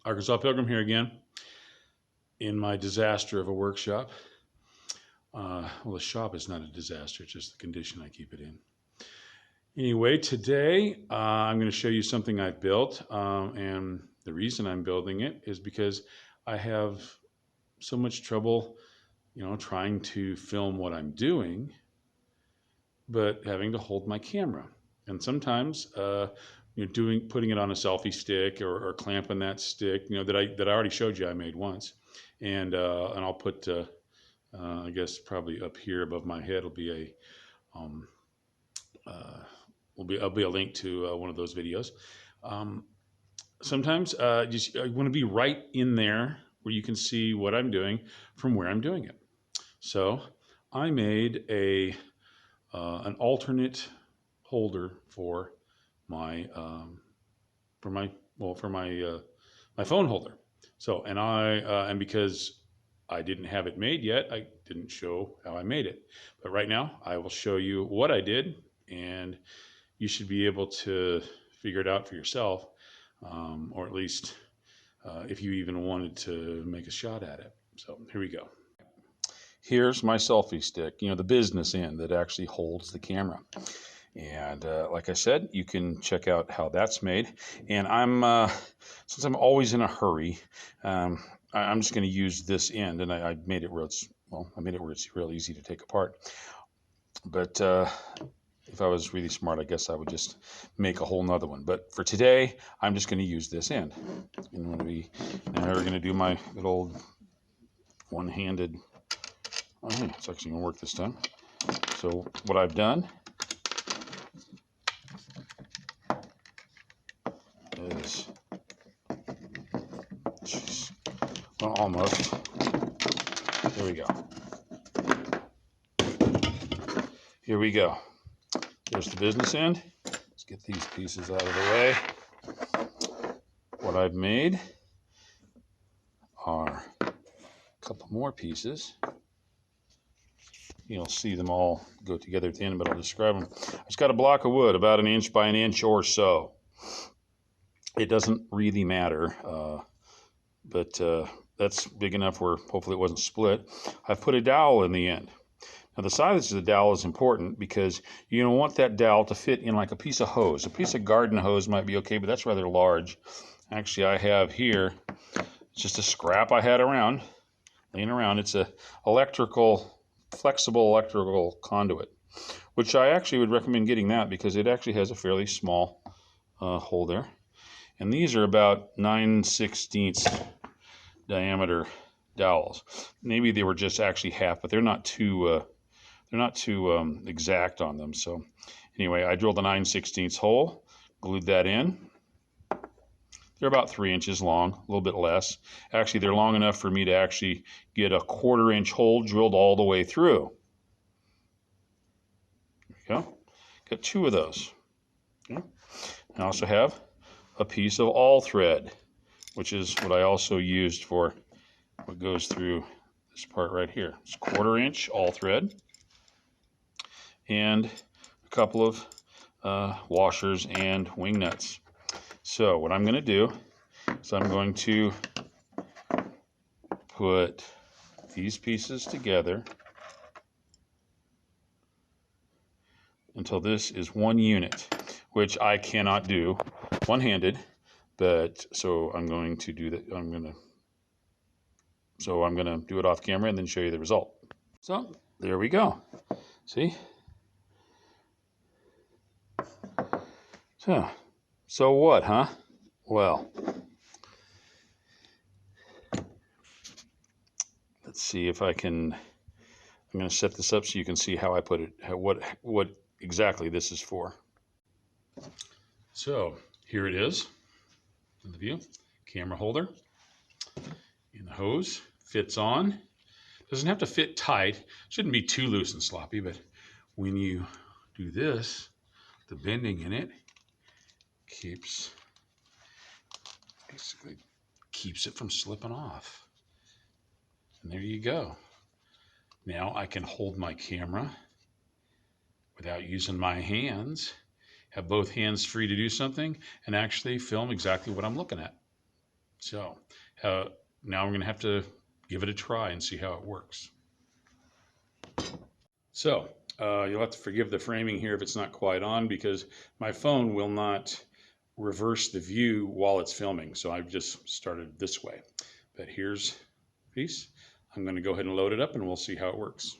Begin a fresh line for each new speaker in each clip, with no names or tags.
Arkansas Pilgrim here again in my disaster of a workshop. Well, the shop is not a disaster, it's just the condition I keep it in. Anyway, today I'm going to show you something I've built, and the reason I'm building it is because I have so much trouble, trying to film what I'm doing, but having to hold my camera. And sometimes, putting it on a selfie stick or clamping that stick, that I already showed you I made once, and I'll put, I guess probably up here above my head will be will be a link to one of those videos. Sometimes you want to be right in there where you can see what I'm doing from where I'm doing it. So I made an alternate holder for my my phone holder. So and because I didn't have it made yet, I didn't show how I made it. But right now I will show you what I did, and you should be able to figure it out for yourself, or at least if you even wanted to make a shot at it. So here we go. Here's my selfie stick, the business end that actually holds the camera. And like I said, you can check out how that's made. And since I'm always in a hurry, I'm just going to use this end, and I made it where it's real easy to take apart. But if I was really smart, I guess I would just make a whole nother one. But for today, I'm just going to use this end. And now we're going to do my good old one-handed. Oh, hey, it's actually going to work this time. So what I've done is, well, almost. There we go. Here we go. There's the business end. Let's get these pieces out of the way. What I've made are a couple more pieces. You'll see them all go together at the end, but I'll describe them. I just got a block of wood about 1 inch by 1 inch or so. It doesn't really matter, but that's big enough where hopefully it wasn't split. I've put a dowel in the end. Now the size of the dowel is important because you don't want that dowel to fit in like a piece of hose. A piece of garden hose might be okay, but that's rather large. Actually, I have here, it's just a scrap I had laying around. It's a flexible electrical conduit, which I actually would recommend getting that because it actually has a fairly small hole there. And these are about 9/16 diameter dowels. Maybe they were just actually half, but they're not too exact on them. So anyway, I drilled a 9/16 hole, glued that in. They're about 3 inches long, a little bit less. Actually, they're long enough for me to actually get a 1/4 inch hole drilled all the way through. There we go. Got 2 of those. Okay. I also have a piece of all thread, which is what I also used for what goes through this part right here. It's 1/4 inch all thread, and a couple of washers and wing nuts. So what I'm going to do is I'm going to put these pieces together until this is one unit, which I cannot do one-handed, but so I'm going to do that. I'm going to do it off camera and then show you the result. So there we go. See? So what, huh? Well, let's see if I can. I'm going to set this up so you can see how I put it, what exactly this is for. So here it is in the view. Camera holder and the hose fits on. Doesn't have to fit tight. Shouldn't be too loose and sloppy, but when you do this, the bending in it basically keeps it from slipping off. And there you go. Now I can hold my camera without using my hands, have both hands free to do something, and actually film exactly what I'm looking at. So now we're going to have to give it a try and see how it works. So you'll have to forgive the framing here if it's not quite on, because my phone will not reverse the view while it's filming. So I've just started this way. But here's a piece. I'm going to go ahead and load it up and we'll see how it works.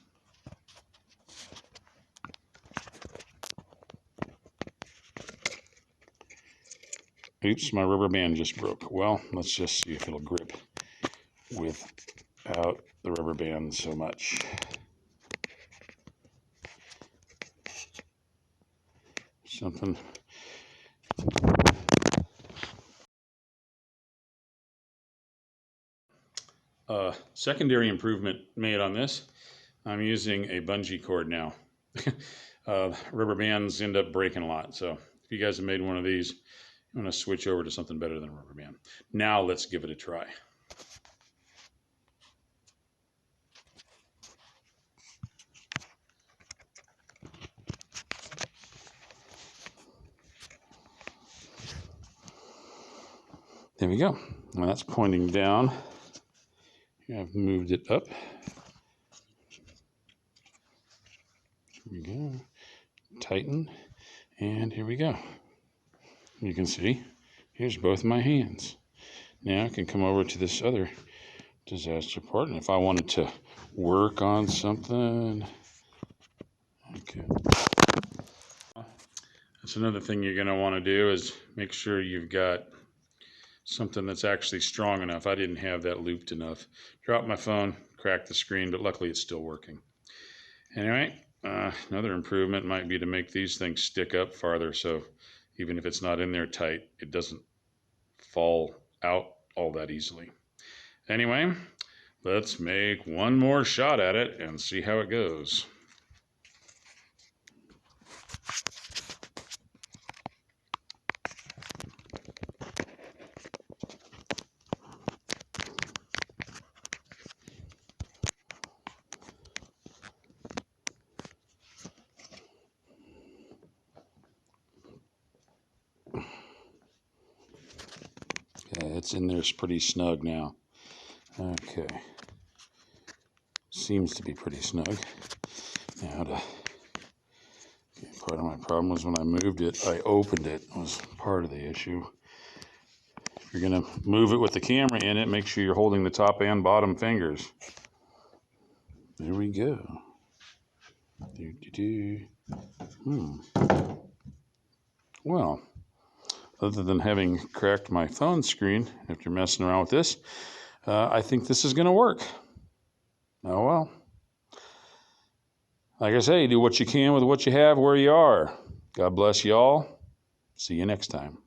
Oops, my rubber band just broke. Well, let's just see if it'll grip without the rubber band so much. Something. Secondary improvement made on this. I'm using a bungee cord now. Rubber bands end up breaking a lot. So if you guys have made one of these, I'm going to switch over to something better than a rubber band. Now let's give it a try. There we go. Well, that's pointing down. I've moved it up. Here we go. Tighten. And here we go. You can see, here's both my hands. Now I can come over to this other disaster part, and if I wanted to work on something, okay. That's another thing you're going to want to do, is make sure you've got something that's actually strong enough. I didn't have that looped enough. Dropped my phone, cracked the screen, but luckily it's still working. Anyway, another improvement might be to make these things stick up farther, so even if it's not in there tight, it doesn't fall out all that easily. Anyway, let's make one more shot at it and see how it goes. Okay, it's in there, it's pretty snug now. Okay. Seems to be pretty snug. Now part of my problem was when I moved it, I opened it. It was part of the issue. If you're gonna move it with the camera in it, make sure you're holding the top and bottom fingers. There we go. Well, other than having cracked my phone screen after messing around with this, I think this is gonna work. Oh well. Like I say, do what you can with what you have where you are. God bless you all. See you next time.